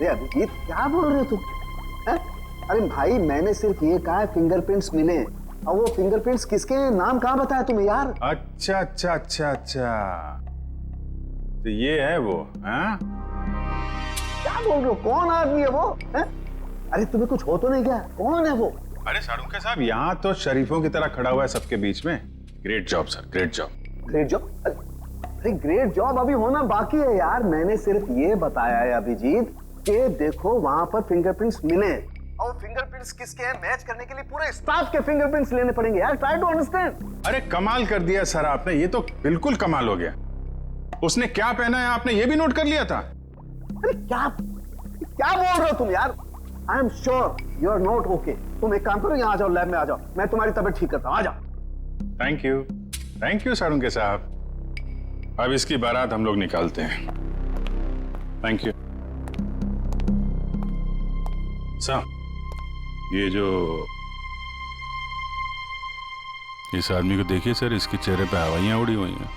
अभिजीत क्या बोल रहे हो तुम? अरे भाई मैंने सिर्फ ये कहा फिंगरप्रिंट्स मिले, और वो फिंगरप्रिंट्स किसके हैं, नाम कहाँ बताया तुम्हें यार? अच्छा अच्छा अच्छा अच्छा, तो ये है वो? हाँ क्या बोल रहे हो? कौन आदमी है वो? अरे तुम्हें कुछ हो तो नहीं क्या? कौन है वो? अरे शाहरुख साहब, यहाँ तो शरीफों की तरह खड़ा हुआ है सबके बीच में। Great job sir, great job. Great job? अरे ग्रेट जॉब अभी होना बाकी है यार। मैंने सिर्फ ये बताया है अभिजीत कि देखो वहां पर फिंगरप्रिंट्स मिले, और फिंगरप्रिंट्स किसके हैं मैच करने के लिए पूरे स्टाफ के फिंगरप्रिंट्स लेने पड़ेंगे यार। Try to understand. अरे कमाल कर दिया सर आपने, ये तो बिल्कुल कमाल हो गया। उसने क्या पहना है आपने ये भी नोट कर लिया था? अरे क्या क्या बोल रहे हो तुम यार? I am sure you are not okay. तुम एक काम करो, यहाँ आ जाओ, लैब में आ जाओ, मैं तुम्हारी तबीयत ठीक करता हूँ। आ जाओ। थैंक यू शाहरुख साहब। अब इसकी बारात हम लोग निकालते हैं। Thank you sir. ये जो इस आदमी को देखिए सर, इसके चेहरे पे हवाइयां उड़ी हुई हैं।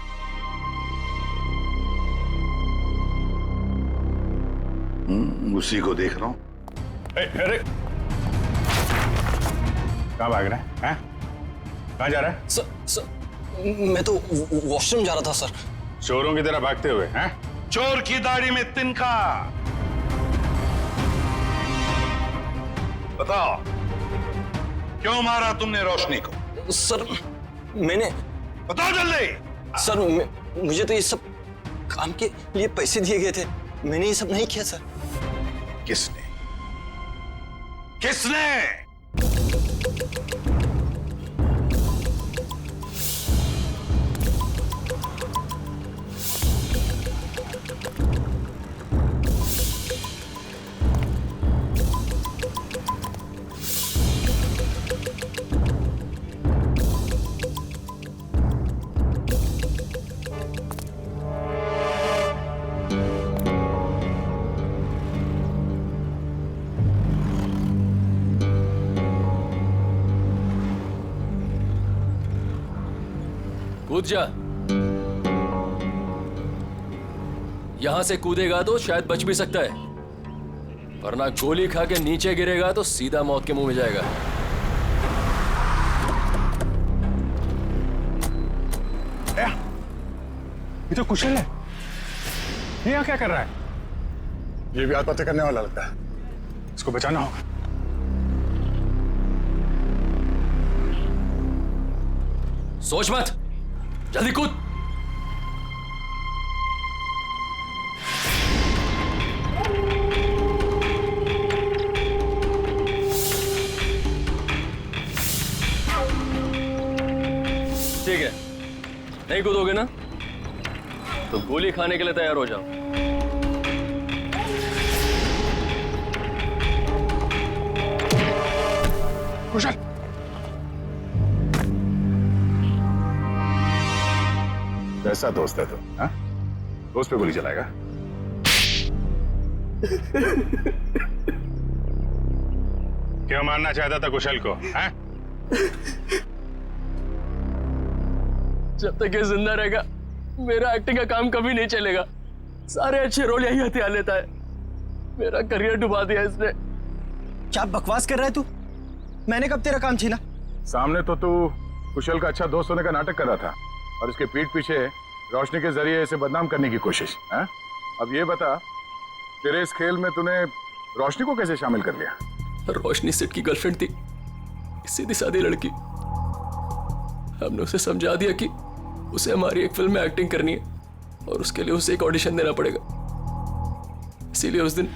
उसी को देख रहा हूं। अरे कहाँ भाग रहा है? हैं? कहाँ जा रहा है? सर मैं तो वॉशरूम जा रहा था सर। चोरों की तरह भागते हुए? हैं? चोर की दाढ़ी में तिनका। बताओ क्यों मारा तुमने रोशनी को? सर मैंने, बताओ जल्दी। सर मुझे तो ये सब काम के लिए पैसे दिए गए थे, मैंने ये सब नहीं किया सर। किसने? किसने? कूद जा। यहां से कूदेगा तो शायद बच भी सकता है, वरना गोली खा के नीचे गिरेगा तो सीधा मौत के मुंह में जाएगा। ये तो कुशल है, ये यहाँ क्या कर रहा है? ये भी आत्महत्या करने वाला लगता है, इसको बचाना होगा। सोच मत, जल्दी कूद। ठीक है, नहीं कूदोगे ना तो गोली खाने के लिए तैयार हो जाओ। कुशल, कैसा दोस्त है तू? हाँ? दोस्त पे गोली चलाएगा? क्यों मारना चाहता था कुशल को? हाँ? जब तक ये जिंदा रहेगा मेरा एक्टिंग का काम कभी नहीं चलेगा। सारे अच्छे रोल यही हथियार लेता है, मेरा करियर डुबा दिया इसने। क्या बकवास कर रहा है तू? मैंने कब तेरा काम छीना? सामने तो तू कुशल का अच्छा दोस्त होने का नाटक कर रहा था, और इसके पीठ पीछे रोशनी के जरिए इसे बदनाम करने की कोशिश। है? अब ये बता, तेरे इस खेल में तूने रोशनी को कैसे शामिल कर लिया? रोशनी सेठ की गर्लफ्रेंड थी, सीधी सादी लड़की। हमने उसे समझा दिया कि उसे हमारी एक फिल्म में एक्टिंग करनी है और उसके लिए उसे एक ऑडिशन देना पड़ेगा, इसीलिए उस दिन।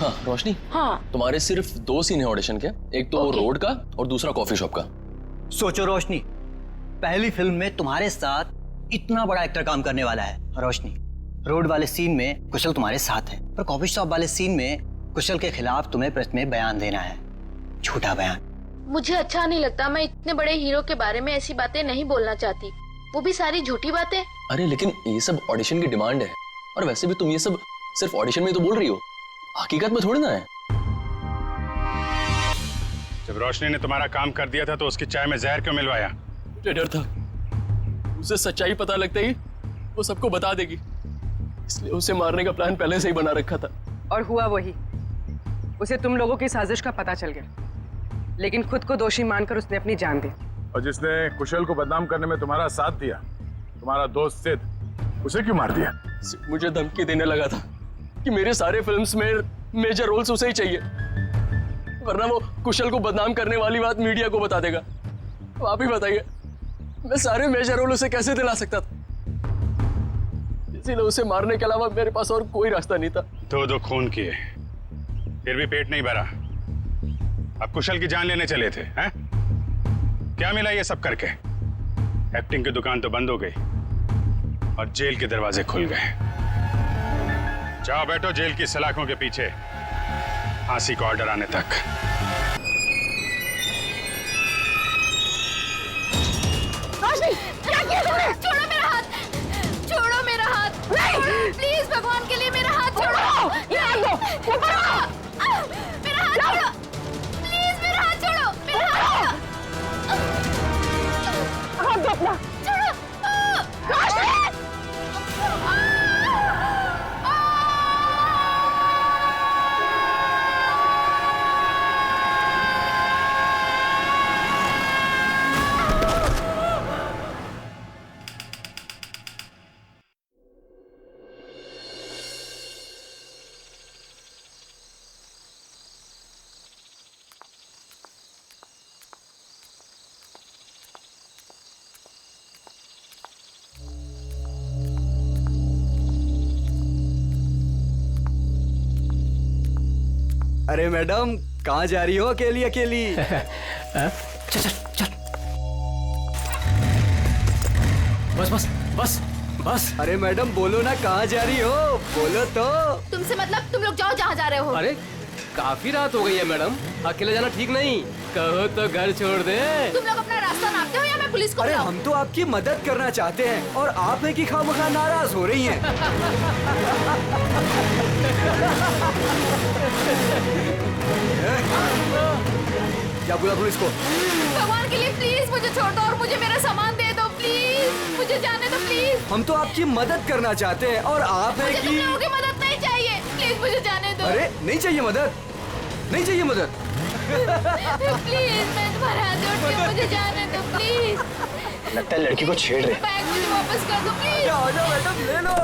हाँ रोशनी, हाँ तुम्हारे सिर्फ 2 सीन है ऑडिशन के, एक तो रोड का और दूसरा कॉफी शॉप का। सोचो रोशनी, पहली फिल्म में तुम्हारे साथ इतना बड़ा एक्टर काम करने वाला है। रोशनी, रोड वाले सीन में कुशल तुम्हारे साथ है, पर कॉफी शॉप वाले सीन में कुशल के खिलाफ तुम्हें प्रेस में बयान देना है, झूठा बयान। मुझे अच्छा नहीं लगता, मैं इतने बड़े हीरो के बारे में ऐसी बातें नहीं बोलना चाहती, वो भी सारी झूठी बातें। अरे लेकिन ये सब ऑडिशन की डिमांड है, और वैसे भी तुम ये सब सिर्फ ऑडिशन में तो बोल रही हो, हकीकत में थोड़ी ना है। जब रोशनी ने तुम्हारा काम कर दिया था तो उसकी चाय में जहर क्यों मिलवाया? मुझे डर था उसे सच्चाई पता लगते ही वो सबको बता देगी, इसलिए उसे मारने का प्लान पहले से ही बना रखा था। और हुआ वही। उसे तुम लोगों की साजिश का पता चल गया, लेकिन खुद को दोषी मानकर उसने अपनी जान दी। और जिसने कुशल को बदनाम करने में तुम्हारा साथ दिया, तुम्हारा दोस्त सिद्ध, उसे क्यों मार दिया? मुझे धमकी देने लगा था कि मेरे सारे फिल्म्स में मेजर रोल्स उसे ही चाहिए, वरना वो कुशल को बदनाम करने वाली बात मीडिया को बता देगा। तो आप ही बताइए, मैं सारे मेजर रोल उसे कैसे दिला सकता था? इसीलिए उसे मारने के अलावा मेरे पास और कोई रास्ता नहीं था। दो खून किए, फिर भी पेट नहीं भरा। अब कुशल की जान लेने चले थे, हैं? क्या मिला ये सब करके? एक्टिंग की दुकान तो बंद हो गई और जेल के दरवाजे खुल गए। जाओ बैठो जेल की सलाखों के पीछे, फांसी का ऑर्डर आने तक। क्या किया तुमने? छोड़ो मेरा हाथ, छोड़ो मेरा हाथ। नहीं, प्लीज भगवान के लिए मेरा हाथ छोड़ो। मेरा हाथ छोड़ो, प्लीज मेरा हाथ छोड़ो, मेरा हाथ दो अपना, छोड़ो। अरे मैडम, कहाँ जा रही हो अकेली अकेली? चल चल चल, बस बस बस बस। अरे मैडम बोलो ना, कहाँ जा रही हो? बोलो तो। तुमसे मतलब तुम लोग जाओ जहाँ जा रहे हो। अरे काफी रात हो गई है मैडम, अकेले जाना ठीक नहीं। कहो तो घर छोड़ दे। तुम लोग अपना रास्ता नापते हो या मैं पुलिस को अरे बुलाऊं? हम तो आपकी मदद करना चाहते हैं और आप है कि खामखा नाराज हो रही हैं। क्या बोला पुलिस को? भगवान के लिए प्लीज मुझे छोड़ दो और मुझे मेरा सामान दे दो, प्लीज मुझे जाने दो, प्लीज। हम तो आपकी मदद करना चाहते हैं और आप है मुझे कि तुम लोगों की मदद नहीं चाहिए, प्लीज मुझे जाने दो। अरे नहीं चाहिए मदद, नहीं चाहिए मदद। प्लीज मैं तुम्हारे हाथ जोड़ती हूँ, मुझे जाने दो प्लीज। लगता है लड़की को छेड़ रहे। बैग मुझे वापस कर दो प्लीज। आ जाओ मैडम, ले लो।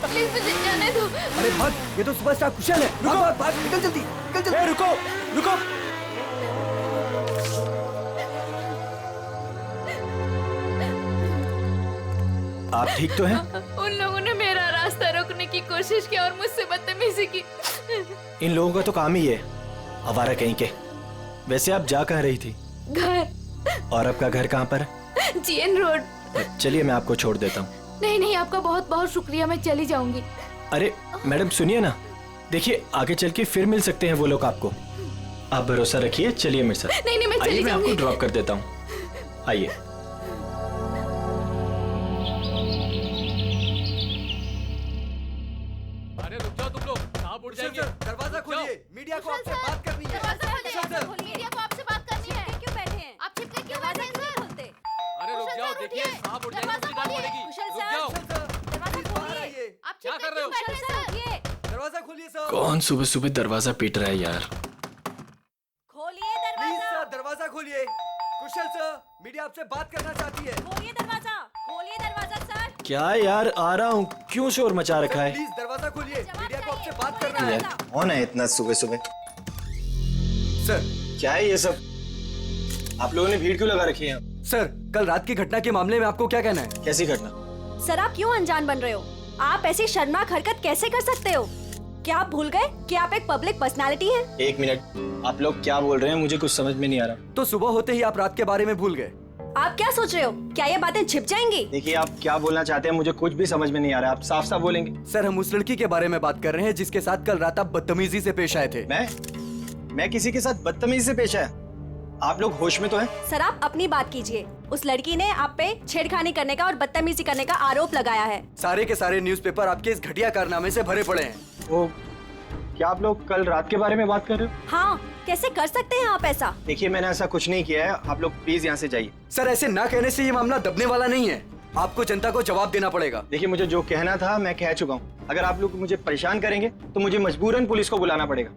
प्लीज मुझे जाने दो। अरे भाग, ये तो सुपरस्टार कुशल है। रुको, भाग, निकल जल्दी, निकल जल्दी। रुको, रुको। आप ठीक तो हैं? उन लोगों ने मेरा रास्ता रोकने की कोशिश की और मुझसे बदतमीजी की। इन लोगों का तो काम ही है, आवारा कहीं के। वैसे आप जा कहाँ रही थी? घर। और आपका घर कहाँ पर है? GN road. चलिए मैं आपको छोड़ देता हूँ। नहीं नहीं, आपका बहुत बहुत शुक्रिया, मैं चली जाऊंगी। अरे मैडम सुनिए ना, देखिए आगे चल के फिर मिल सकते हैं वो लोग आपको। आप भरोसा रखिए, चलिए मेरे साथ। नहीं नहीं, मैं आइए, चली मैं आपको जाऊंगी। ड्रॉप कर देता हूँ, आइए। अरे रुक जाओ तुम लोग, सांप उड़ जाएंगे। दरवाजा खोलिए, मीडिया को आपसे बात करनी है। दरवाजा खोलिए, मीडिया को आपसे बात करनी है। क्यों बैठे हैं? आप छिपके क्यों बैठे हैं सर? अरे रुक जाओ, देखिए सांप उड़ जाएंगे, मुझे डांट पड़ेगी। रुक जाओ। दरवाजा खोलिए। आप क्या छिपके कर रहे हो? क्यों बैठे हैं सर? दरवाजा खोलिए सर। कौन सुबह सुबह दरवाजा पीट रहा है यार? खोलिए प्लीज दरवाजा। सर, दरवाजा खोलिए। कुशल सर, मीडिया आपसे बात करना चाहती है। खोलिए दरवाजा, खोलिए दरवाजा सर। क्या यार, आ रहा हूँ, क्यों शोर मचा रखा है? प्लीज दरवाजा खोलिए, मीडिया को आपसे बात करना है। कौन है इतना सुबह सुबह? सर, क्या है ये सब? आप लोगों ने भीड़ क्यों लगा रखी है? सर कल रात की घटना के मामले में आपको क्या कहना है? कैसी घटना? सर आप क्यों अनजान बन रहे हो? आप ऐसी शर्मनाक हरकत कैसे कर सकते हो? क्या आप भूल गए कि आप एक पब्लिक पर्सनालिटी हैं? एक मिनट, आप लोग क्या बोल रहे हैं? मुझे कुछ समझ में नहीं आ रहा। तो सुबह होते ही आप रात के बारे में भूल गए। आप क्या सोच रहे हो? क्या ये बातें छिप जाएंगी? देखिए आप क्या बोलना चाहते हैं, मुझे कुछ भी समझ में नहीं आ रहा। आप साफ साफ बोलेंगे। सर हम उस लड़की के बारे में बात कर रहे हैं जिसके साथ कल रात आप बदतमीजी से पेश आए थे। मैं किसी के साथ बदतमीजी से पेश आया? आप लोग होश में तो हैं? सर आप अपनी बात कीजिए। उस लड़की ने आप पे छेड़खानी करने का और बदतमीजी करने का आरोप लगाया है। सारे के सारे न्यूज़पेपर आपके इस घटिया कारनामे से भरे पड़े हैं। वो क्या आप लोग कल रात के बारे में बात कर रहे हो? हाँ, कैसे कर सकते हैं आप ऐसा? देखिए मैंने ऐसा कुछ नहीं किया है, आप लोग प्लीज यहाँ से जाइए। सर ऐसे ना कहने से ये मामला दबने वाला नहीं है, आपको जनता को जवाब देना पड़ेगा। देखिए मुझे जो कहना था मैं कह चुका हूँ। अगर आप लोग मुझे परेशान करेंगे तो मुझे मजबूरन पुलिस को बुलाना पड़ेगा।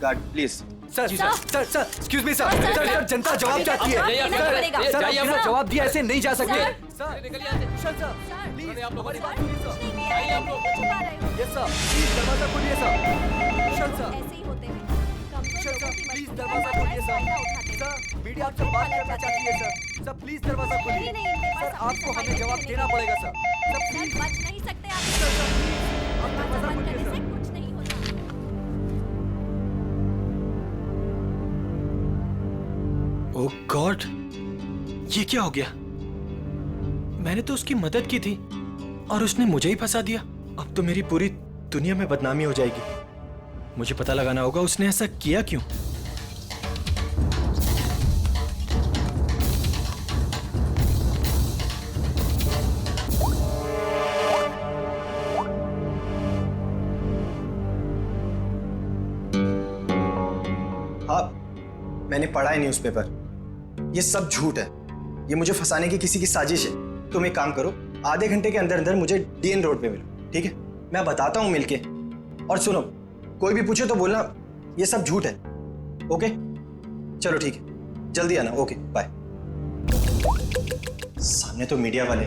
Guard please. Sir excuse me sir, sir जनता जवाब चाहती है। सर बिना जवाब दिया ऐसे नहीं जा सकते। सर प्लीज हमारी बात सुनिए सर। यस सर, प्लीज दरवाजा खोलिए सर। सर ऐसे ही होते हैं। प्लीज दरवाजा खोलिए सर। मीडिया आपसे बात करना चाहती है सर। सर प्लीज दरवाजा खोलिए। सर आपको हमें जवाब देना पड़ेगा सर। सर प्लीज बच नहीं सकते आप। सर प्लीज आप दरवाजा बंद खोलिए करने से सर। कुछ नहीं होता। ओह गॉड, ये क्या हो गया? मैंने तो उसकी मदद की थी और उसने मुझे ही फंसा दिया। अब तो मेरी पूरी दुनिया में बदनामी हो जाएगी। मुझे पता लगाना होगा उसने ऐसा किया क्यों। हाँ, मैंने पढ़ा है न्यूज़पेपर। ये सब झूठ है। ये मुझे फंसाने की किसी की साजिश है। तुम एक काम करो, आधे घंटे के अंदर अंदर मुझे डीएन रोड पे मिलो, ठीक है? मैं बताता हूँ मिलके। और सुनो, कोई भी पूछे तो बोलना ये सब झूठ है। ओके चलो ठीक है, जल्दी आना। Okay bye. सामने तो मीडिया वाले,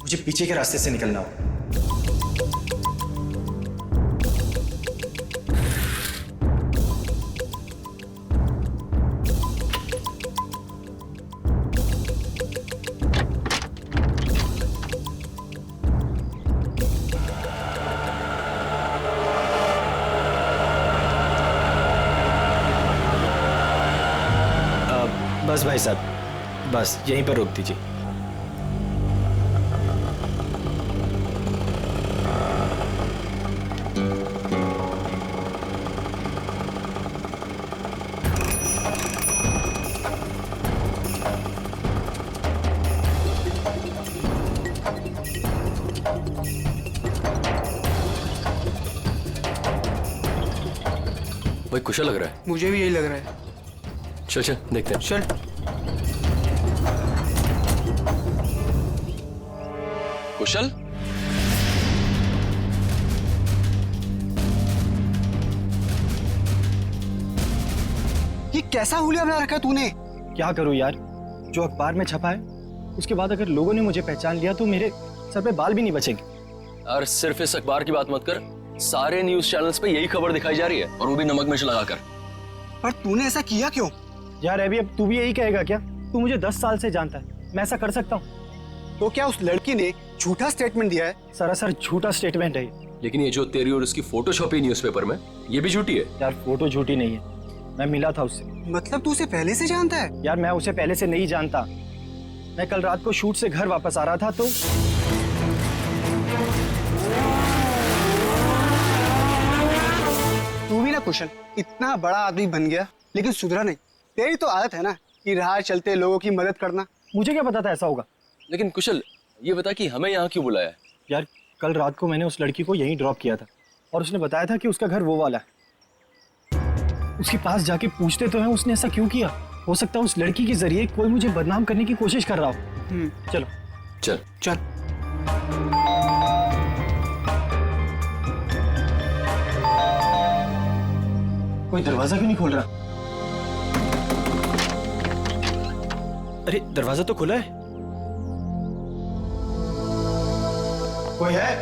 मुझे पीछे के रास्ते से निकलना होगा। बस भाई साहब, बस यहीं पर रोक दीजिए। भाई कुशल लग रहा है। मुझे भी यही लग रहा है। चल चल देखते हैं। चल। कुशल, ये कैसा हुलिया बना रखा है तूने? क्या करूं यार, जो अखबार में छपा है उसके बाद अगर लोगों ने मुझे पहचान लिया तो मेरे सर पे बाल भी नहीं बचेंगे। यार सिर्फ इस अखबार की बात मत कर, सारे न्यूज चैनल्स पे यही खबर दिखाई जा रही है, और वो भी नमक मिर्च लगाकर। पर तूने ऐसा किया क्यों? यार अभी अब तू भी यही कहेगा क्या? तू मुझे 10 साल से जानता है, मैं ऐसा कर सकता हूँ? तो क्या उस लड़की ने झूठा स्टेटमेंट दिया है? सरासर झूठा स्टेटमेंट है ये। लेकिन ये जो तेरी और उसकी फोटो छपी न्यूज़पेपर में, ये भी झूठी है। यार फोटो झूठी नहीं है, मैं मिला था उससे। मतलब तू उसे पहले से जानता है? यार मैं उसे पहले से नहीं जानता। मैं कल रात को शूट से घर वापस आ रहा था तो तू भी ना कुशल, इतना बड़ा आदमी बन गया लेकिन सुधरा नहीं। तेरी तो आदत है ना कि राह चलते लोगों की मदद करना। मुझे क्या पता था ऐसा होगा। लेकिन कुशल ये बता कि हमें यहाँ क्यों बुलाया है? यार कल रात को मैंने उस लड़की को यहीं ड्रॉप किया था और उसने बताया था कि उसका घर वो वाला है। उसके पास जाके पूछते तो हैं उसने ऐसा क्यों किया। हो सकता है उस लड़की के जरिए कोई मुझे बदनाम करने की कोशिश कर रहा हो। चलो चल चल। कोई दरवाजा क्यों नहीं खोल रहा? अरे दरवाजा तो खुला है। कोई है?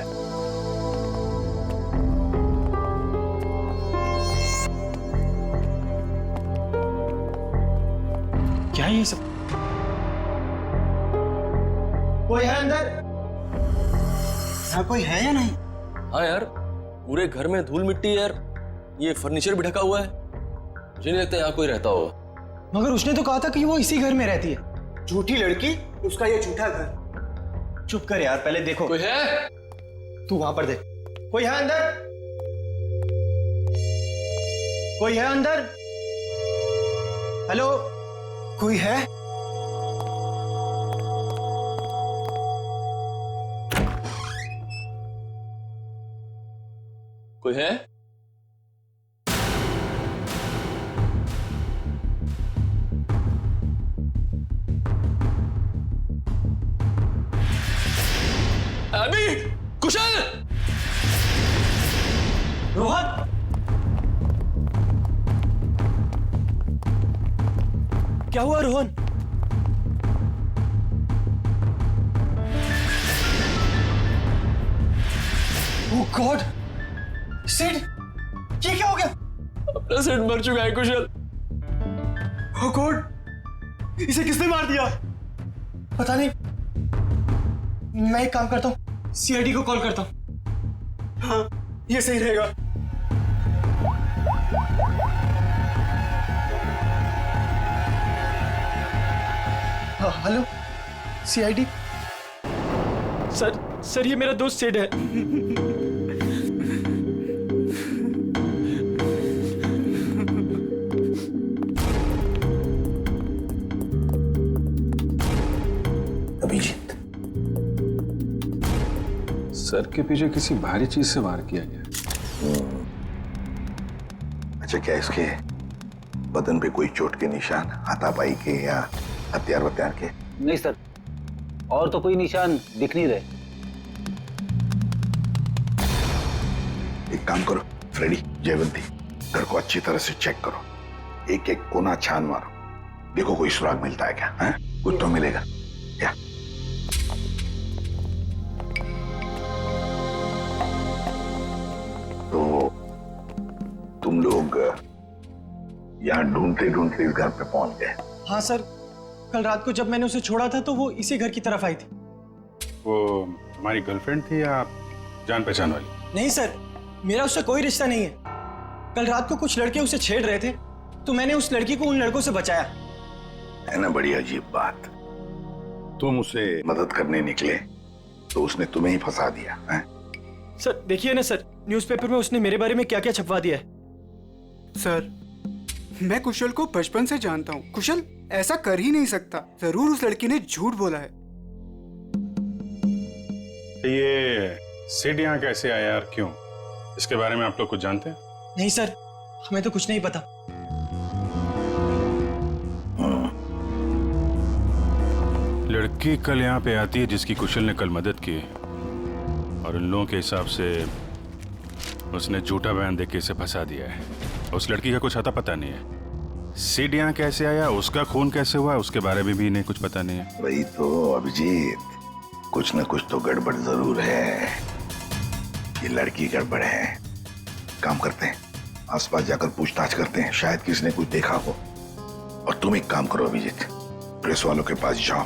क्या है ये सब? कोई है अंदर? हाँ कोई है या नहीं? हाँ यार, पूरे घर में धूल मिट्टी यार, ये फर्नीचर भी ढका हुआ है। मुझे नहीं लगता यहाँ कोई रहता होगा। मगर उसने तो कहा था कि वो इसी घर में रहती है। झूठी लड़की, उसका ये झूठा घर। चुप कर यार, पहले देखो। कोई है? तू वहां पर देख। कोई है अंदर? कोई है अंदर? हेलो, कोई है? कोई है? अभी कुशल क्या हुआ रोहन? ओह गॉड, सिड, ये क्या हो गया? अपना सिड मर चुका है कुशल। ओह गॉड, इसे किसने मार दिया? पता नहीं। मैं एक काम करता हूँ, सीआईडी को कॉल करता हूँ। हाँ, ये सही रहेगा। हाँ, हेलो, सीआईडी। सर ये मेरा दोस्त सिड है। अभिजीत, सर के पीछे किसी भारी चीज से वार किया गया। अच्छा, क्या इसके बदन पे कोई चोट के निशान, हाथापाई के या हथियार वत्यार के? नहीं सर, और तो कोई निशान दिख नहीं रहे। एक काम करो फ्रेडी, जयवंती, घर को अच्छी तरह से चेक करो, एक एक कोना छान मारो, देखो कोई सुराग मिलता है क्या? है? कुछ तो मिलेगा क्या? तो तुम लोग यहाँ ढूंढते ढूंढते इस घर पे पहुंच गए? हाँ सर, कल रात को जब मैंने उसे छोड़ा था तो वो इसी घर की तरफ आई थी। वो हमारी गर्लफ्रेंड थी या जान पहचान वाली? नहीं सर, मेरा उससे कोई रिश्ता नहीं है। कल रात को कुछ लड़के उसे छेड़ रहे थे तो मैंने उस लड़की को उन लड़कों से बचाया। है ना बड़ी अजीब बात, तुम उसे मदद करने निकले तो उसने तुम्हें ही फंसा दिया है? सर देखिए ना सर, न्यूज़पेपर में उसने मेरे बारे में क्या क्या छपवा दिया है। सर, मैं कुशल को बचपन से जानता हूँ। कुशल ऐसा कर ही नहीं सकता। जरूर उस लड़की ने झूठ बोला है। ये सिड यहाँ कैसे आया और क्यों, इसके बारे में आप लोग कुछ जानते हैं? नहीं सर, हमें तो कुछ नहीं पता। लड़की कल यहाँ पे आती है जिसकी कुशल ने कल मदद की, और उन लोगों के हिसाब से उसने झूठा बयान देके इसे फंसा दिया है। उस लड़की का कुछ अता पता नहीं है। सिड यहाँ कैसे आया, उसका खून कैसे हुआ, उसके बारे में भी इन्हें कुछ पता नहीं है। वही तो अभिजीत, कुछ न कुछ तो गड़बड़ जरूर है। ये लड़की गड़बड़ है। काम करते हैं, आसपास जाकर पूछताछ करते हैं, शायद किसी ने कुछ देखा हो। और तुम एक काम करो अभिजीत, प्रेस वालों के पास जाओ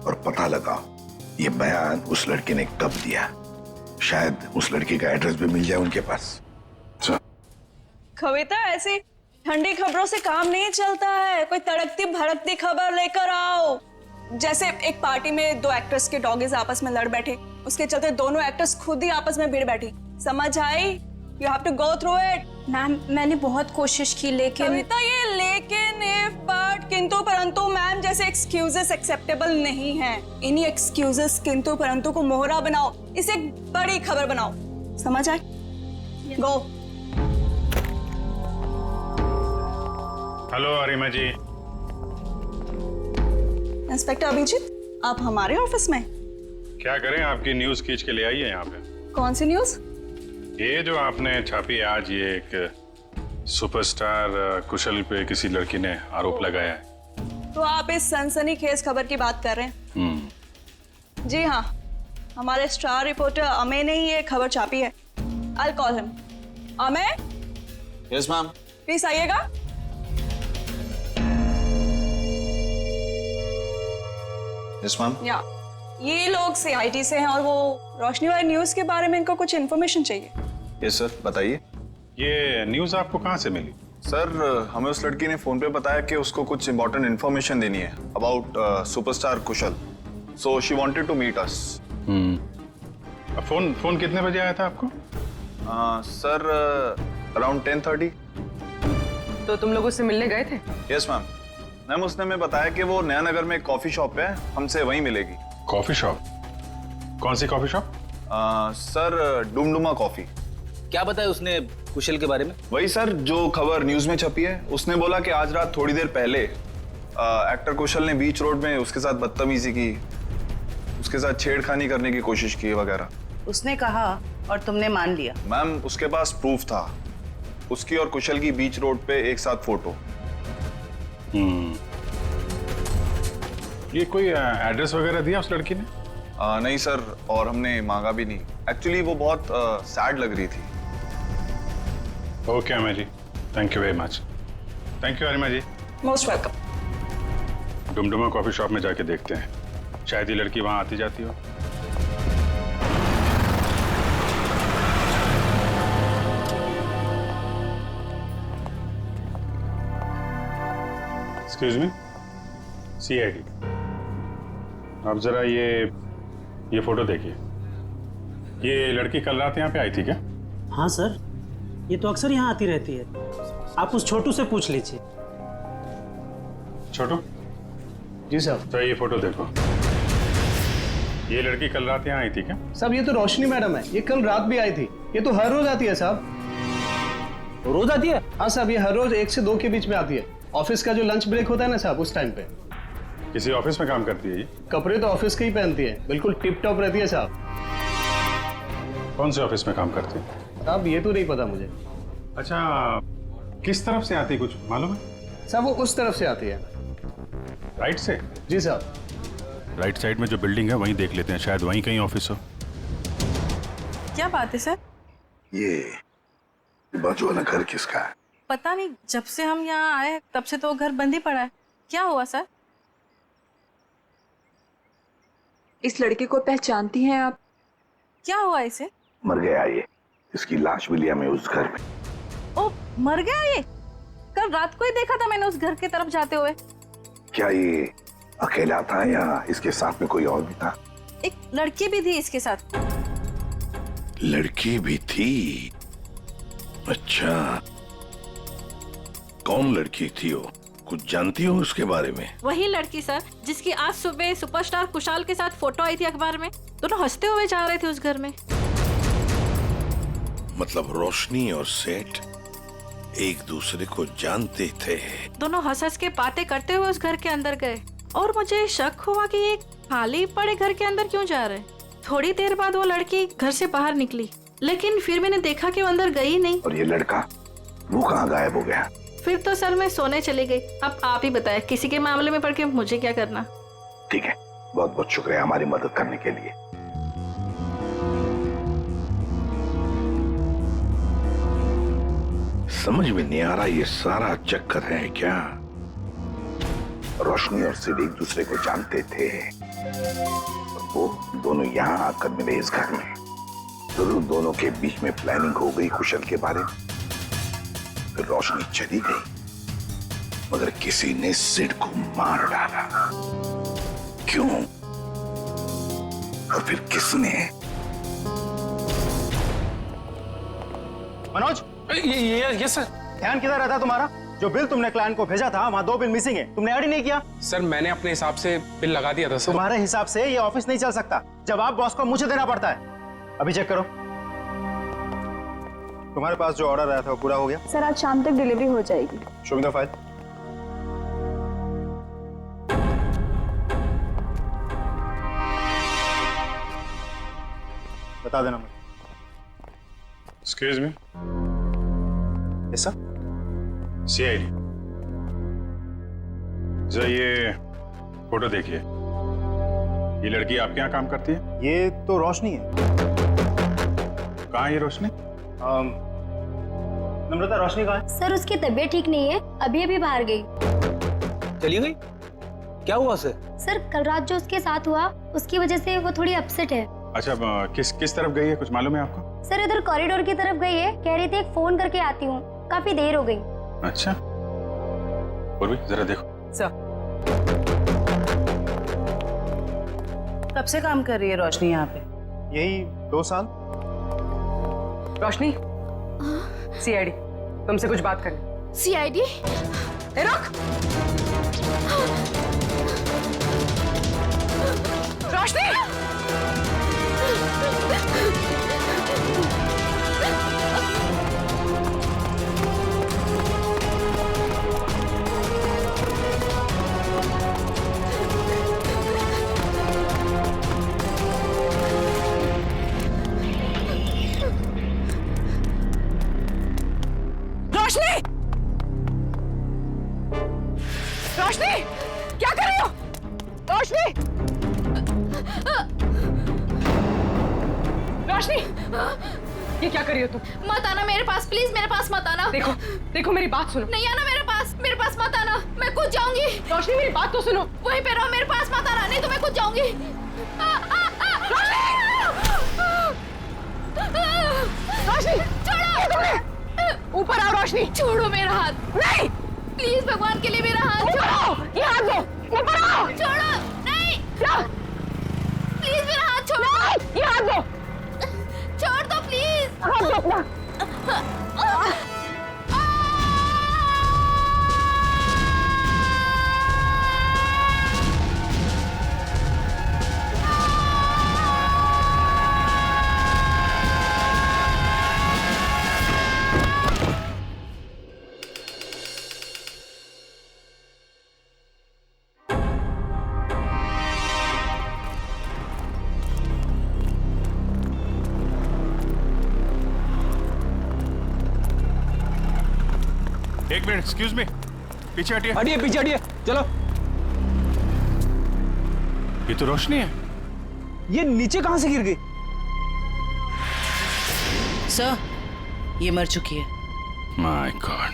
और पता लगाओ ये बयान उस लड़के ने कब दिया। शायद उस लड़के का एड्रेस भी मिल जाए उनके पास। कविता, ऐसी ठंडी खबरों से काम नहीं चलता है। कोई तड़कती भड़कती खबर लेकर आओ। जैसे एक पार्टी में दो एक्ट्रेस के डॉगीज आपस में लड़ बैठे, उसके चलते दोनों एक्ट्रेस खुद ही आपस में भिड़ बैठी। समझ आई? You have to go through it. Ma'am, मैंने बहुत कोशिश की लेकिन कविता, ये लेकिन, इफ, बट, किंतु परंतु मैम जैसे एक्सक्यूजेस एक्सेप्टेबल नहीं है। इन्हीं एक्सक्यूजेस किंतु परंतु को मोहरा बनाओ, इसे एक बड़ी खबर बनाओ। समझ आए? गो। हेलो अरिमा जी। इंस्पेक्टर अभिजीत, आप हमारे ऑफिस में? क्या करें, आपकी न्यूज खींच के ले आई है यहाँ पे। कौन सी न्यूज? ये जो आपने छापी आज, ये एक सुपरस्टार कुशल पे किसी लड़की ने आरोप लगाया है। तो आप इस सनसनीखेज खबर की बात कर रहे हैं? जी हाँ, हमारे स्टार रिपोर्टर अमेय ने ही ये खबर छापी है। I will call him. Ameya? Yes ma'am. Please आइएगा। Yes ma'am. या ये लोग सीआईडी से हैं और वो रोशनी वाली न्यूज के बारे में इनको कुछ इन्फॉर्मेशन चाहिए। यस सर, बताइए। ये न्यूज आपको कहाँ से मिली? सर, हमें उस लड़की ने फोन पे बताया कि उसको कुछ इंपॉर्टेंट इन्फॉर्मेशन देनी है about superstar Kushal, so she wanted to meet us. Phone कितने बजे आया था आपको? Sir, around 10:30। तो तुम लोग उससे मिलने गए थे? Yes ma'am. मैम, उसने हमें बताया कि वो नया नगर में एक कॉफी शॉप है, हमसे वहीं मिलेगी। Coffee shop? कौन सी coffee shop? Sir, Dumduma coffee. क्या बताया उसने कुशल के बारे में? वही सर जो खबर न्यूज में छपी है। उसने बोला कि आज रात थोड़ी देर पहले एक्टर कुशल ने बीच रोड में उसके साथ बदतमीजी की, उसके साथ छेड़खानी करने की कोशिश की वगैरह। उसने कहा और तुमने मान लिया? मैम, उसके पास प्रूफ था, उसकी और कुशल की बीच रोड पे एक साथ फोटो। ये कोई एड्रेस वगैरह दिया उस लड़की ने? नहीं सर, और हमने मांगा भी नहीं। एक्चुअली वो बहुत सैड लग रही थी। ओके अम्मा जी, thank you very much. Thank you Arima ji. Most welcome. Dumduma coffee shop में जाके देखते हैं, शायद ये लड़की वहां आती जाती हो। एक्सक्यूज मी, CID, आप जरा ये फोटो देखिए। ये लड़की कल रात यहाँ पे आई थी क्या? हाँ सर, ये तो अक्सर यहाँ आती रहती है। आप उस छोटू से पूछ लीजिए। छोटू? जी साहब। तो ये फोटो देखो, ये लड़की कल रात यहाँ आई थी क्या? साहब ये तो रोशनी मैडम है, ये कल रात भी आई थी। ये तो हर रोज आती है साहब। रोज आती है? हाँ साहब, ये हर रोज 1 से 2 के बीच में आती है। ऑफिस का जो लंच ब्रेक होता है ना साहब, उस टाइम पे। किसी ऑफिस में काम करती है ये? कपड़े तो ऑफिस के ही पहनती है, बिल्कुल टिप टॉप रहती है साहब। कौन से ऑफिस में काम करती है? साहब ये तो नहीं पता मुझे। अच्छा, किस तरफ से आती है कुछ मालूम है? साहब वो उस तरफ से आती है। राइट से? जी साहब। राइट साइड में जो बिल्डिंग है वहीं देख लेते हैं, शायद वहीं कहीं ऑफिस हो। क्या बात है सर? ये बाजू वाला घर किसका है? पता नहीं, जब से हम यहाँ आए तब से तो घर बंद ही पड़ा है। क्या हुआ सर? इस लड़के को पहचानती हैं आप? क्या हुआ इसे? मर गया ये, इसकी लाश मिली हमें उस घर में। ओ, मर गया ये? कल रात को ही देखा था मैंने उस घर की तरफ जाते हुए। क्या ये अकेला था या इसके साथ में कोई और भी था? एक लड़की भी थी इसके साथ। लड़की भी थी? अच्छा, कौन लड़की थी वो? कुछ जानती हो उसके बारे में? वही लड़की सर, जिसकी आज सुबह सुपरस्टार कुशाल के साथ फोटो आई थी अखबार में। दोनों हंसते हुए जा रहे थे उस घर में। मतलब रोशनी और सेठ एक दूसरे को जानते थे? दोनों हंस हंस के बातें करते हुए उस घर के अंदर गए और मुझे शक हुआ कि ये खाली पड़े घर के अंदर क्यों जा रहे। थोड़ी देर बाद वो लड़की घर से बाहर निकली, लेकिन फिर मैंने देखा कि वो अंदर गई नहीं। और ये लड़का, वो कहाँ गायब हो गया? फिर तो सर मैं सोने चली गई। अब आप ही बताएं, किसी के मामले में पड़ के मुझे क्या करना। ठीक है, बहुत बहुत शुक्रिया हमारी मदद करने के लिए। समझ में नहीं आ रहा ये सारा चक्कर है क्या? रोशनी और सिड एक दूसरे को जानते थे, वो दोनों यहाँ आकर मिले इस घर में। जरूर दोनों के बीच में प्लानिंग हो गई कुशल के बारे में। फिर रोशनी चली गई, मगर किसी ने सिड को मार डाला। क्यों? और फिर किसने? मनोज, ये सर। ध्यान किधर रहता तुम्हारा? जो बिल तुमने क्लाइंट को भेजा था, वहाँ 2 बिल मिसिंग है। तुमने ऐड ही नहीं किया। सर मैंने अपने हिसाब से बिल लगा दिया था सर। तुम्हारे हिसाब से ये ऑफिस नहीं चल सकता। जवाब बॉस को मुझे देना पड़ता है। अभी चेक करो, तुम्हारे पास जो ऑर्डर आया था वो पूरा हो गया? सर आज शाम तक डिलीवरी हो जाएगी। Show me the file. बता देना मुझे। Excuse me. Yes sir. CID, जरा ये फोटो देखिए। ये लड़की आपके यहाँ काम करती है? ये तो रोशनी है। कहाँ है ये रोशनी? नम्रता, रोशनी कहाँ है? सर उसकी तबीयत ठीक नहीं है, अभी अभी बाहर गई। चली गई? क्या हुआ उसे? सर कल रात जो उसके साथ हुआ, उसकी वजह से वो थोड़ी अपसेट है। अच्छा, किस तरफ गई है, कुछ मालूम है आपको? सर इधर कॉरिडोर की तरफ गई है, कह रही थी एक फोन करके आती हूँ, काफी देर हो गई। अच्छा, और भी जरा देखो। सर कब से काम कर रही है रोशनी यहाँ पे? यही 2 साल। रोशनी, CID, तुमसे कुछ बात करनी। CID? रुक! रोशनी! रोशनी! रोशनी! क्या कर रही हो? रोशनी! रोशनी! ये क्या कर रही हो तुम? मत आना मेरे पास, प्लीज मेरे पास मत आना। देखो, देखो मेरी बात सुनो। नहीं आना मेरे पास मत आना, मैं कूद जाऊंगी। रोशनी मेरी बात तो सुनो। वहीं पे रहो, मेरे पास मत आना, नहीं तो मैं कूद जाऊंगी। रोशनी! छोड़ो! ऊपर आओ रोशनी! छोड़ो मेरा हाथ। नहीं! प्लीज भगवान के लिए मेरा हाथ छोड़ो! ये हाथ दो! ऊपर आओ! छोड़ो! नहीं! प्लीज मेरा हाथ छोड़ो! ये हाथ दो! छोड़ दो प्लीज! हाथ दो अपना! एक मिनट, एक्सक्यूज मी, पीछे हटिए। हटिए, पीछे हटिए, चलो। ये तो रोशनी है। ये नीचे कहां से गिर गई? सर, ये मर चुकी है। माय गॉड,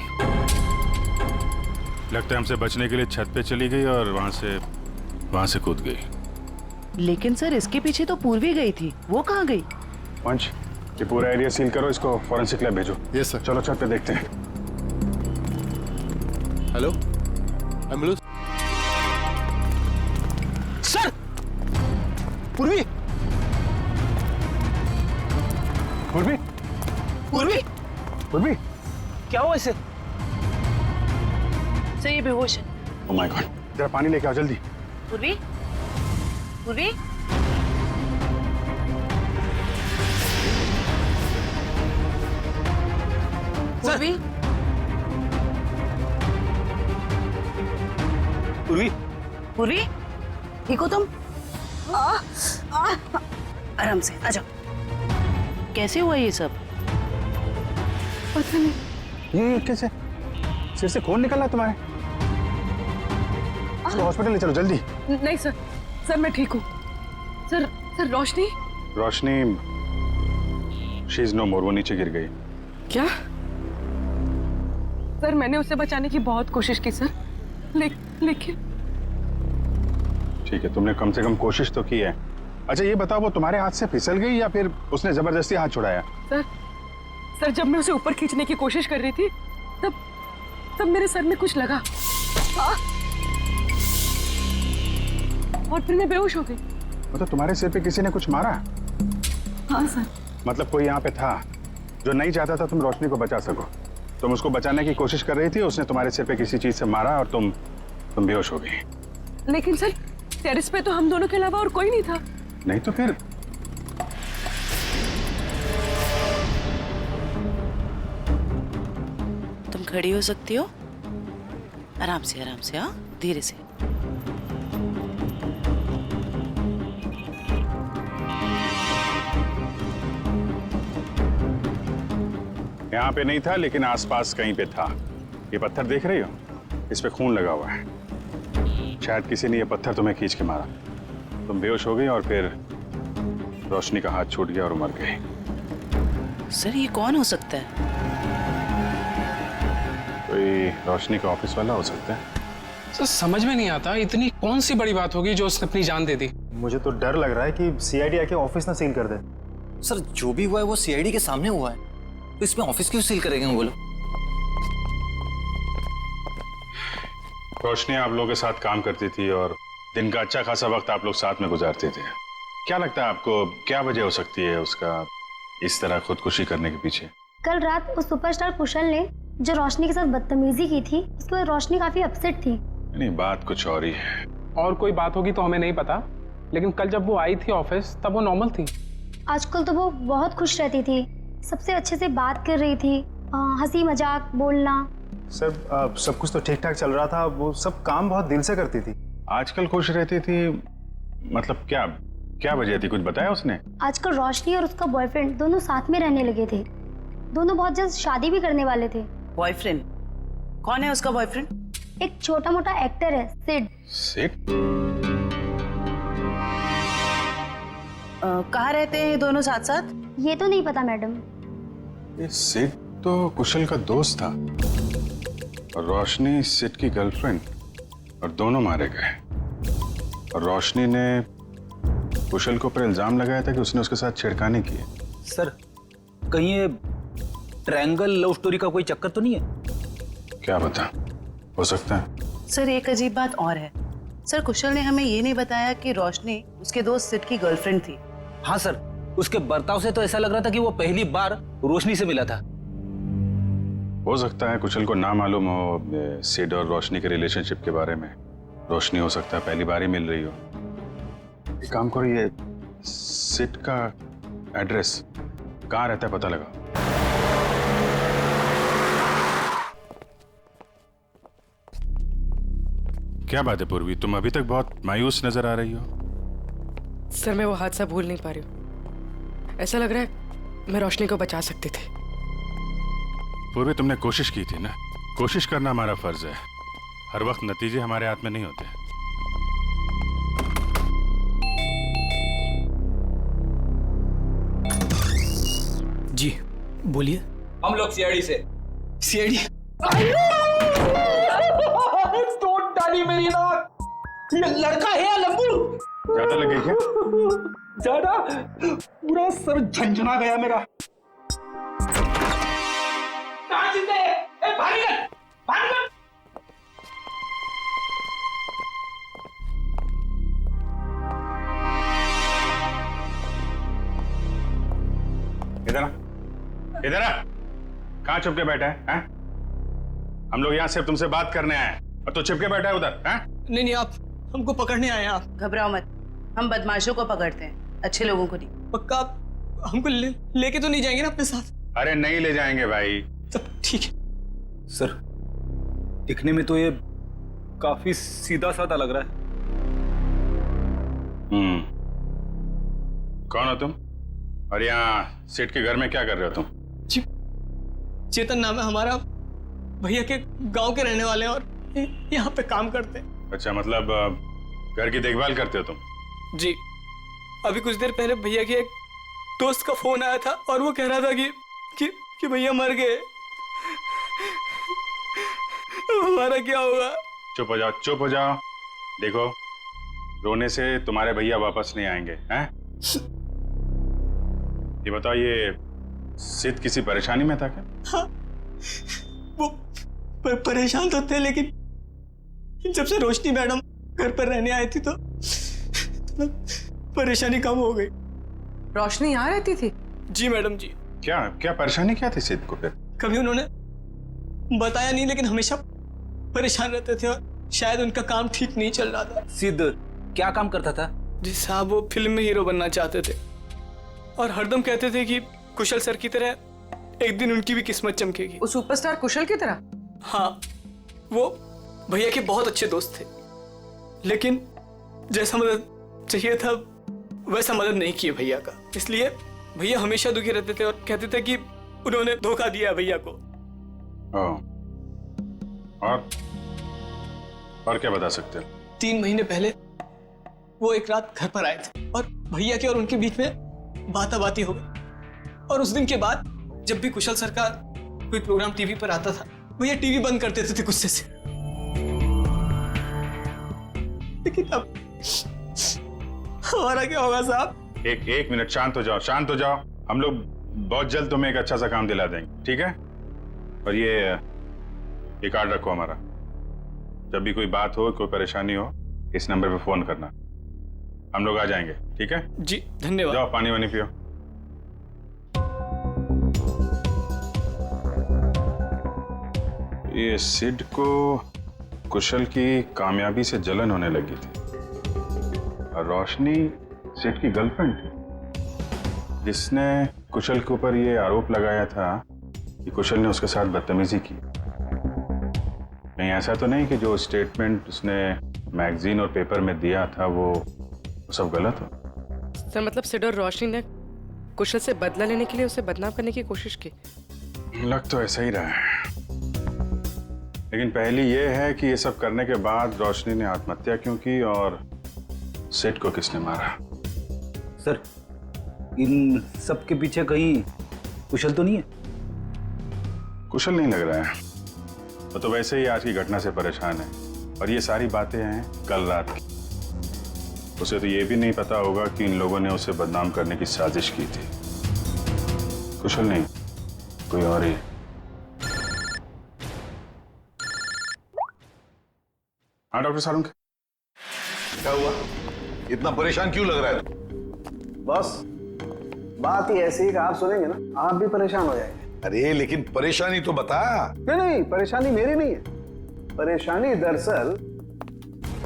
लगता है हमसे बचने के लिए छत पे चली गई और वहां से कूद गई। लेकिन सर, इसके पीछे तो पूर्वी गई थी, वो कहाँ गई? पंच, ये पूरा एरिया सील करो, इसको फॉरेंसिक लैब भेजो। Yes sir. चलो छत पे देखते हैं। Hello, ambulance. सर! पूर्वी! पूर्वी! पूर्वी! पूर्वी! क्या हुआ इसे? सर, ये बेहोश है। ओह माय गॉड, जरा पानी लेके आओ जल्दी। पूर्वी? पूर्वी? पूर्वी? पूर्वी? पूर्वी? ठीक हो तुम? आराम से आ जाओ। कैसे हुआ ये सब? पता नहीं। ये कैसे? सिर से खून निकल रहा है तुम्हारे? इसको हॉस्पिटल ले चलो जल्दी। नहीं सर, सर मैं ठीक हूँ। Sir Roshni? Roshni, she is no more, वो नीचे गिर गई। क्या? सर मैंने उसे बचाने की बहुत कोशिश की सर, लेकिन ठीक है, तुमने कम से कम कोशिश तो की है। अच्छा ये बताओ, वो तुम्हारे हाथ से फिसल गई या फिर उसने जबरदस्ती हाथ छुड़ाया? सर जब मैं उसे ऊपर खींचने की कोशिश कर रही थी तब मेरे सर में कुछ लगा और फिर मैं बेहोश हो गई। मतलब तुम्हारे सिर पे किसी ने कुछ मारा? हाँ सर। मतलब कोई यहाँ पे था जो नहीं चाहता था तुम रोशनी को बचा सको। तुम उसको बचाने की कोशिश कर रही थी, उसने तुम्हारे सिर पे किसी चीज से मारा और तुम बेहोश हो गई। लेकिन सर टेरेस पे तो हम दोनों के अलावा और कोई नहीं था। नहीं तो फिर? तुम खड़ी हो सकती हो? आराम से हाँ, धीरे से। यहाँ पे नहीं था लेकिन आसपास कहीं पे था। ये पत्थर देख रही हो? इस पे खून लगा हुआ है। शायद किसी ने ये पत्थर तुम्हें खींच के मारा, तुम बेहोश हो गई और फिर रोशनी का हाथ छूट गया और मर गई। सर ये कौन हो सकता है? कोई रोशनी का ऑफिस वाला हो सकता है। सर समझ में नहीं आता, इतनी कौन सी बड़ी बात होगी जो उसने अपनी जान दे दी? मुझे तो डर लग रहा है कि सीआईडी आके ऑफिस ना सील कर दे। सर जो भी हुआ है वो सीआईडी के सामने हुआ है, तो इसमें ऑफिस क्यों सील करेंगे वो लोग? रोशनी आप लोगों के साथ काम करती थी और दिन का अच्छा खासा वक्त आप लोग साथ में गुजारते थे। क्या लगता है आपको, क्या वजह हो सकती है उसका इस तरह खुदकुशी करने के पीछे? कल रात उस सुपरस्टार कुशल ने जो रोशनी के साथ बदतमीजी की थी, उसके बाद रोशनी काफी अपसेट थी। नहीं, बात कुछ और ही है। और कोई बात होगी तो हमें नहीं पता, लेकिन कल जब वो आई थी ऑफिस तब वो नॉर्मल थी। आजकल तो वो बहुत खुश रहती थी, सबसे अच्छे से बात कर रही थी, हंसी मजाक बोलना। सर सब कुछ तो ठीक ठाक चल रहा था, वो सब काम बहुत दिल से करती थी। आजकल खुश रहती थी मतलब क्या वजह थी, कुछ बताया उसने? आजकल रोशनी और उसका बॉयफ्रेंड दोनों साथ में रहने लगे थे। दोनों बहुत जल्द शादी भी करने वाले थे। बॉयफ्रेंड? कौन है उसका बॉयफ्रेंड? एक छोटा मोटा एक्टर है, सिड। सिड? कहाँ रहते हैं ये दोनों साथ साथ? ये तो नहीं पता मैडम। ये सिड तो कुशल का दोस्त था और रोशनी सिड की गर्लफ्रेंड, और दोनों मारे गए। और रोशनी ने कुशल को पर इल्जाम लगाया था कि उसने उसके साथ छेड़खानी की है। सर कहीं ये ट्रायंगल लव स्टोरी का कोई चक्कर तो नहीं है? क्या बता, हो सकता है। सर एक अजीब बात और है सर, कुशल ने हमें ये नहीं बताया कि रोशनी उसके दोस्त सिड की गर्लफ्रेंड थी। हाँ सर, उसके बर्ताव से तो ऐसा लग रहा था कि वो पहली बार रोशनी से मिला था। हो सकता है कुशल को ना मालूम हो सिड और रोशनी के रिलेशनशिप के बारे में। रोशनी हो सकता है पहली बार ही मिल रही हो। एक काम करो, ये सिड का एड्रेस कहाँ रहता है पता लगा। क्या बात है पूर्वी, तुम अभी तक बहुत मायूस नजर आ रही हो। सर मैं वो हादसा भूल नहीं पा रही हूँ। ऐसा लग रहा है मैं रोशनी को बचा सकती थी। पूर्वी तुमने कोशिश की थी ना, कोशिश करना हमारा फर्ज है। हर वक्त नतीजे हमारे हाथ में नहीं होते। जी बोलिए। हम लोग सीआईडी से। सीआईडी? तोड़ डाली मेरी नाक। ये लड़का है या लंबू? ज्यादा लगे क्या? ज्यादा, पूरा सर झंझना गया मेरा। कहाँ जिंदे है? ए भागीगत, भागीगत। इधर आ, इधर आ। कहाँ छुप के बैठा है? हम लोग यहाँ सिर्फ तुमसे बात करने आए हैं और तू छिप के बैठा है उधर। नहीं नहीं, आप हमको पकड़ने आए हैं। आप घबराओ मत, हम बदमाशों को पकड़ते हैं, अच्छे लोगों को नहीं। पक्का आप हमको लेके तो नहीं जाएंगे ना अपने साथ? अरे नहीं ले जाएंगे भाई। सब ठीक है। सर दिखने में तो ये काफी सीधा साधा लग रहा है। कौन हो तुम और यहाँ सेठ के घर में क्या कर रहे हो तुम? जी चेतन नाम है हमारा, भैया के गांव के रहने वाले हैं और यहाँ पे काम करते हैं। अच्छा, मतलब घर की देखभाल करते हो तुम? जी, अभी कुछ देर पहले भैया के एक दोस्त का फोन आया था और वो कह रहा था कि भैया मर गए। हमारा क्या होगा? चुप हो जाओ, चुप हो जाओ। देखो, रोने से तुम्हारे भैया वापस नहीं आएंगे हैं? ये बताओ, ये सिद्ध किसी परेशानी में था क्या? हाँ, वो परेशान तो थे, लेकिन जब से रोशनी मैडम घर पर रहने आई थी तो परेशानी कम हो गई। रोशनी यहाँ रहती थी? जी मैडम जी। क्या परेशानी क्या थी सिद्ध को फिर? कभी उन्होंने बताया नहीं, लेकिन हमेशा परेशान रहते थे और शायद उनका काम ठीक नहीं चल रहा था। सिद्ध क्या काम करता था? जी साहब, वो फिल्म में हीरो बनना चाहते थे और हरदम कहते थे कि कुशल सर की तरह एक दिन उनकी भी किस्मत चमकेगी। वो सुपरस्टार कुशल की तरह? हाँ, वो भैया के बहुत अच्छे दोस्त थे, लेकिन जैसा मदद चाहिए था वैसा मदद नहीं किए भैया का। इसलिए भैया हमेशा दुखी रहते थे और कहते थे कि उन्होंने धोखा दिया भैया को। और क्या बता सकते हो? 3 महीने पहले वो एक रात घर पर आए थे और भैया के और उनके बीच में बाताबाती हो गई। और उस दिन के बाद जब भी कुशल सर का कोई प्रोग्राम टीवी पर आता था, भैया टीवी बंद कर देते थे गुस्से से। लेकिन अब हमारा क्या होगा साहब? एक मिनट, शांत हो जाओ, शांत हो जाओ। हम लोग बहुत जल्द तुम्हें एक अच्छा सा काम दिला देंगे, ठीक है? और ये कार्ड रखो हमारा। जब भी कोई बात हो, कोई परेशानी हो, इस नंबर पे फोन करना, हम लोग आ जाएंगे, ठीक है? जी धन्यवाद। जाओ पानी वानी पियो। ये सिड को कुशल की कामयाबी से जलन होने लगी थी और रोशनी सिड की गर्लफ्रेंड थी, जिसने कुशल के ऊपर ये आरोप लगाया था कि कुशल ने उसके साथ बदतमीजी की। नहीं, ऐसा तो नहीं कि जो स्टेटमेंट उसने मैगजीन और पेपर में दिया था वो सब गलत हो? सर मतलब सिड और रोशनी ने कुशल से बदला लेने के लिए उसे बदनाम करने की कोशिश की? लग तो ऐसा ही रहा है, लेकिन पहली ये है कि ये सब करने के बाद रोशनी ने आत्महत्या क्यों की और सिड को किसने मारा? सर इन सब के पीछे कहीं कुशल तो नहीं है? कुशल नहीं लग रहा है। वो तो वैसे ही आज की घटना से परेशान है, और ये सारी बातें हैं कल रात की। उसे तो ये भी नहीं पता होगा कि इन लोगों ने उसे बदनाम करने की साजिश की थी। कुशल नहीं, कोई और ही। हाँ डॉक्टर सारुंग, क्या हुआ? इतना परेशान क्यों लग रहा है? बस बात ही ऐसी है कि आप सुनेंगे ना आप भी परेशान हो जाएंगे। अरे लेकिन परेशानी तो बता। नहीं, परेशानी मेरी नहीं है। परेशानी दरअसल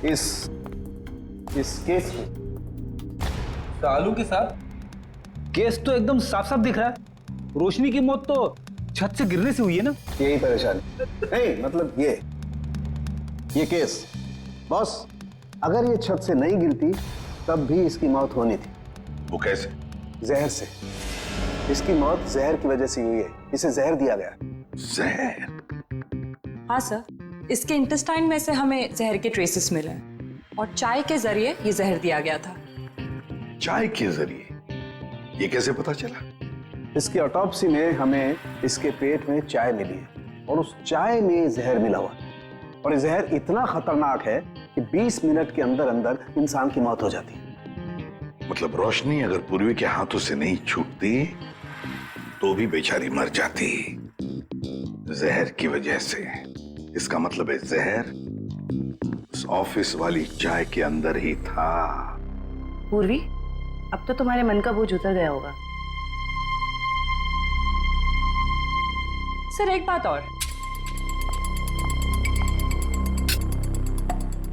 इस केस की। सालू के साथ केस तो एकदम साफ साफ दिख रहा है। रोशनी की मौत तो छत से गिरने से हुई है ना? यही परेशानी नहीं, मतलब ये केस बॉस, अगर ये छत से नहीं गिरती तब भी इसकी मौत होनी थी। वो कैसे? जहर से। इसकी मौत जहर की वजह से हुई है। इसे जहर दिया गया। जहर? हाँ सर, इसके इंटेस्टाइन में से हमें जहर के ट्रेसेस मिले हैं और चाय के जरिए ये जहर दिया गया था। चाय के जरिए? ये कैसे पता चला? इसकी ऑटोप्सी में हमें इसके पेट में चाय मिली है और उस चाय में जहर मिला हुआ, और ये जहर इतना खतरनाक है कि 20 मिनट के अंदर अंदर इंसान की मौत हो जाती है। मतलब रोशनी अगर पूर्वी के हाथों से नहीं छूटती तो भी बेचारी मर जाती जहर की वजह से। इसका मतलब है जहर उस ऑफिस वाली चाय के अंदर ही था। पूर्वी, अब तो तुम्हारे मन का बोझ उतर गया होगा। सर एक बात और,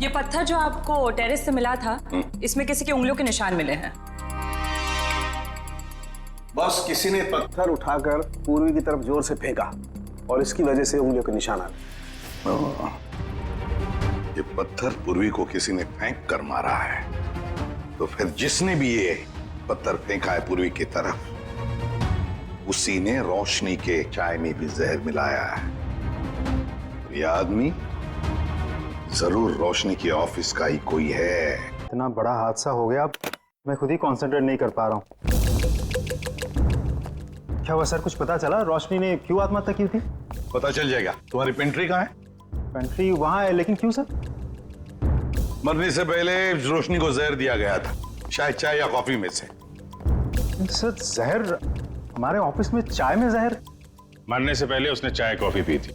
ये पत्थर जो आपको टेरेस से मिला था, इसमें किसी की उंगलियों के निशान मिले हैं। बस किसी ने पत्थर उठाकर पूर्वी की तरफ जोर से फेंका और इसकी वजह से उंगलियों के निशान आ गए। ये पत्थर पूर्वी को किसी ने फेंक कर मारा है, तो फिर जिसने भी ये पत्थर फेंका है पूर्वी की तरफ, उसी ने रोशनी के चाय में भी जहर मिलाया है। तो ये आदमी जरूर रोशनी के ऑफिस का ही कोई है। इतना बड़ा हादसा हो गया, मैं खुद ही कंसंट्रेट नहीं कर पा रहा हूँ। क्या हुआ सर, कुछ पता चला रोशनी ने क्यों आत्महत्या की थी? पता चल जाएगा। तुम्हारी पेंट्री कहाँ है? पेंट्री वहां है, लेकिन क्यों सर? मरने से पहले रोशनी को जहर दिया गया था, शायद चाय या कॉफी में से। सर जहर? हमारे ऑफिस में चाय में जहर? मरने से पहले उसने चाय कॉफी पी थी,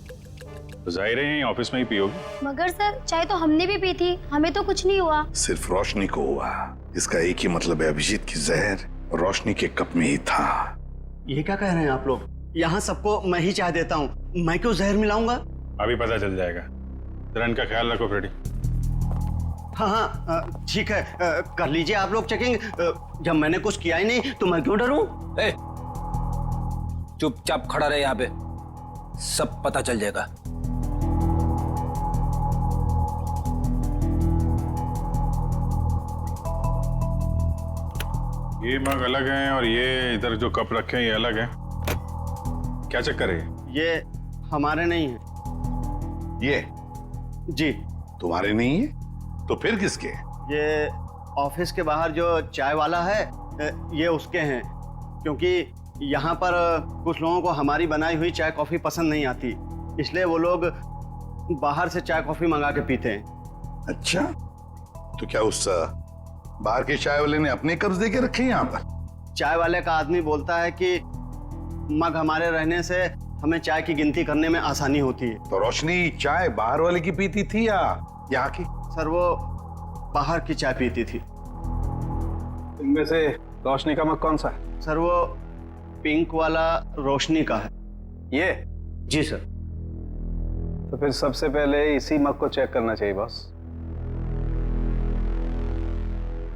तो जाहिर है ऑफिस में ही पियोगी। मगर सर चाय तो हमने भी पी थी, हमें तो कुछ नहीं हुआ। सिर्फ रोशनी को हुआ। इसका एक ही मतलब है, अभिजीत की जहर रोशनी के कप में ही था। ये क्या कह रहे हैं आप लोग? यहाँ सबको मैं ही चाय देता हूँ, मैं क्यों जहर मिलाऊंगा? अभी पता चल जाएगा। जरा इनका ख्याल रखो फ्रेडी। हाँ ठीक है, कर लीजिए आप लोग चेकिंग। जब मैंने कुछ किया ही नहीं तो मैं क्यों डरूं? चुपचाप खड़ा रहे यहाँ पे, सब पता चल जाएगा। ये मग अलग हैं और ये इधर जो कप रखे हैं ये अलग है। क्या चक्कर है? ये हमारे नहीं है। ये? जी। तुम्हारे नहीं है तो फिर किसके? ये ऑफिस के बाहर जो चाय वाला है, ये उसके हैं। क्योंकि यहाँ पर कुछ लोगों को हमारी बनाई हुई चाय कॉफी पसंद नहीं आती, इसलिए वो लोग बाहर से चाय कॉफी मंगा के पीते हैं। अच्छा, तो क्या उस बाहर के चाय वाले ने अपने कब्ज दे के रखे यहाँ पर? चाय वाले का आदमी बोलता है कि मग हमारे रहने से हमें चाय की गिनती करने में आसानी होती है। तो रोशनी चाय बाहर वाले की पीती थी या यहाँ की? सर वो बाहर की चाय पीती थी। इनमें से रोशनी का मग कौन सा है? सर वो पिंक वाला रोशनी का है। ये? जी सर। तो फिर सबसे पहले इसी मग को चेक करना चाहिए बॉस।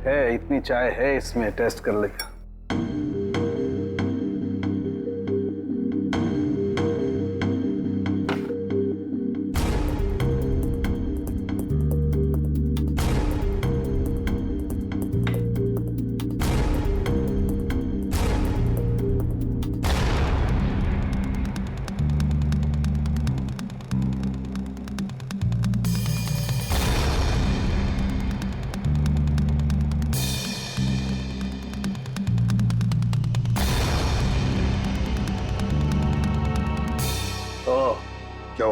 है इतनी चाय है इसमें, टेस्ट कर लेगा।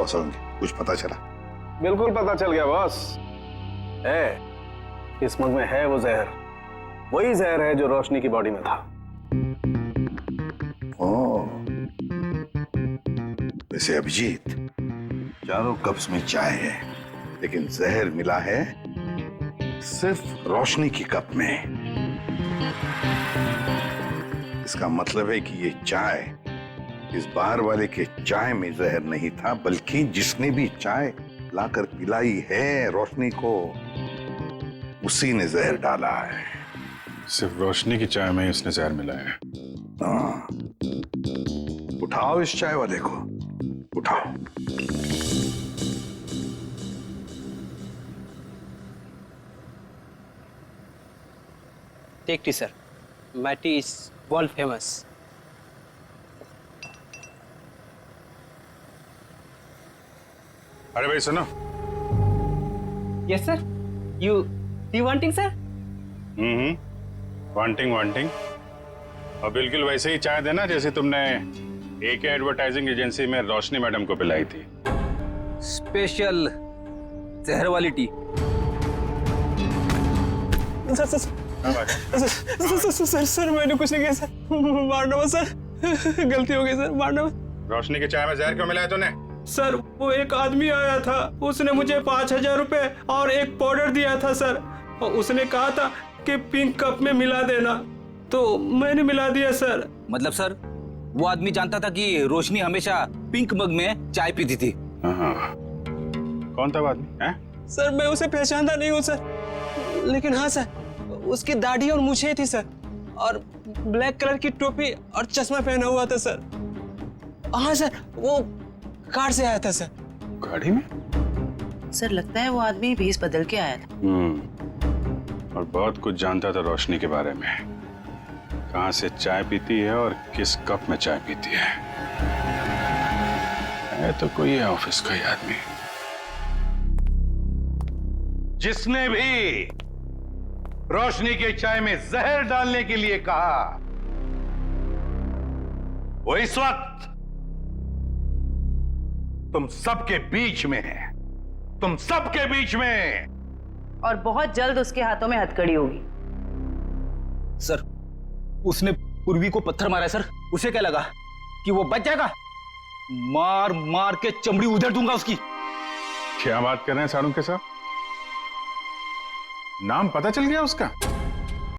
सोलंकी, कुछ पता चला? बिल्कुल पता चल गया बॉस। है, इस मग में है वो जहर, वही जहर है जो रोशनी की बॉडी में था। ओह, वैसे अभिजीत, चारों कप्स में चाय है, लेकिन जहर मिला है सिर्फ रोशनी की कप में। इसका मतलब है कि ये चाय इस बाहर वाले के चाय में जहर नहीं था, बल्कि जिसने भी चाय लाकर पिलाई है रोशनी को, उसी ने जहर डाला है। सिर्फ रोशनी की चाय में ही उसने जहर मिलाया है। हाँ, उठाओ इस चाय वाले को, उठाओ। Take tea, sir. My tea is world famous. अरे भाई सुनो। Yes, sir. You wanting, sir? Wanting और बिल्कुल वैसे ही चाय देना जैसे तुमने एके एडवर्टाइजिंग एजेंसी में रोशनी मैडम को पिलाई थी। स्पेशल जहर वाली टी। सर मैंने कुछ नहीं किया सर, मारना मत सर, गलती हो गई सर, मारना मत। रोशनी की चाय में जहर क्यों मिलाया तूने? सर वो एक आदमी आया था, उसने मुझे 5,000 रुपए और एक पाउडर दिया था सर, और उसने कहा था कि पिंक कप में मिला देना, तो मैंने मिला दिया सर। मतलब सर वो आदमी जानता था कि रोशनी हमेशा पिंक मग में चाय पीती थी। हाँ। कौन था वो आदमी? सर मैं उसे पहचानता नहीं हूँ सर, लेकिन हाँ सर उसकी दाढ़ी और मूछें थी सर, और ब्लैक कलर की टोपी और चश्मा पहना हुआ था सर। हाँ सर वो कार से आया था सर। गाड़ी में? सर लगता है वो आदमी भेस बदल के आया था। और बहुत कुछ जानता था रोशनी के बारे में, कहाँ से चाय पीती है और किस कप में चाय पीती है तो कोई है ऑफिस का ही आदमी। जिसने भी रोशनी के चाय में जहर डालने के लिए कहा, वो इस वक्त तुम सबके बीच में है, तुम सबके बीच में, और बहुत जल्द उसके हाथों में हथकड़ी होगी। सर उसने पूर्वी को पत्थर मारा है सर, उसे क्या लगा कि वो बच जाएगा? मार मार के चमड़ी उधेड़ दूंगा उसकी। क्या बात कर रहे हैं सारुण के साहब? नाम पता चल गया उसका?